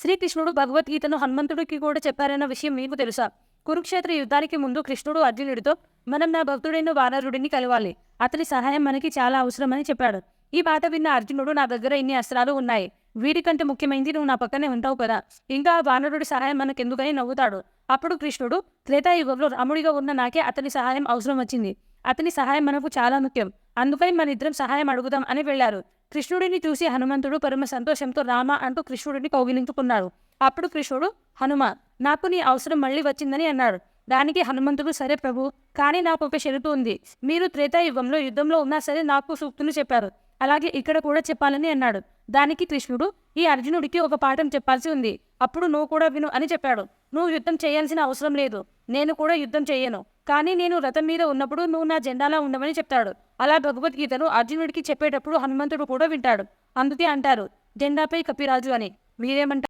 శ్రీకృష్ణుడు భగవద్గీతను హనుమంతుడికి కూడా చెప్పారన్న విషయం మీకు తెలుసా? కురుక్షేత్ర యుద్ధానికి ముందు కృష్ణుడు అర్జునుడితో మనం నా భక్తుడైన వానరుడిని కలవాలి. అతని సహాయం మనకి చాలా అవసరమని చెప్పాడు. ఈ మాట విన్న అర్జునుడు నా దగ్గర ఇన్ని అస్త్రాలు ఉన్నాయి. వీటికంటే ముఖ్యమైనది నువ్వు నా పక్కనే ఉంటావు కదా. ఇంకా ఆ వానరుడి సహాయం మనకెందుకని నవ్వుతాడు. అప్పుడు కృష్ణుడు త్రేతాయుగంలో రాముడిగా ఉన్న నాకే అతని సహాయం అవసరం వచ్చింది. అతని సహాయం మనకు చాలా ముఖ్యం. అందుకని మన ఇద్దరం సహాయం అడుగుదాం అని వెళ్లారు. కృష్ణుడిని చూసి హనుమంతుడు పరమ సంతోషంతో రామ అంటూ కృష్ణుడిని కౌగిలించుకున్నాడు. అప్పుడు కృష్ణుడు హనుమ నాకు నీ అవసరం మళ్ళీ వచ్చిందని అన్నాడు. దానికి హనుమంతుడు సరే ప్రభు, కానీ నాకు ఒక షరతు ఉంది. మీరు త్రేతాయుగంలో యుద్ధంలో ఉన్నా సరే నాకు సూక్తులు చెప్పారు. అలాగే ఇక్కడ కూడా చెప్పాలని అన్నాడు. దానికి కృష్ణుడు ఈ అర్జునుడికి ఒక పాఠం చెప్పాల్సి ఉంది. అప్పుడు నువ్వు కూడా విను అని చెప్పాడు. నువ్వు యుద్ధం చేయాల్సిన అవసరం లేదు. నేను కూడా యుద్ధం చేయను. కానీ నేను రథం మీద ఉన్నప్పుడు నువ్వు నా జెండాలా ఉండమని చెప్తాడు. అలా భగవద్గీతను అర్జునుడికి చెప్పేటప్పుడు హనుమంతుడు కూడా వింటాడు. అందుకే అంటారు జెండాపై కపిరాజు అని. మీరేమంటారు?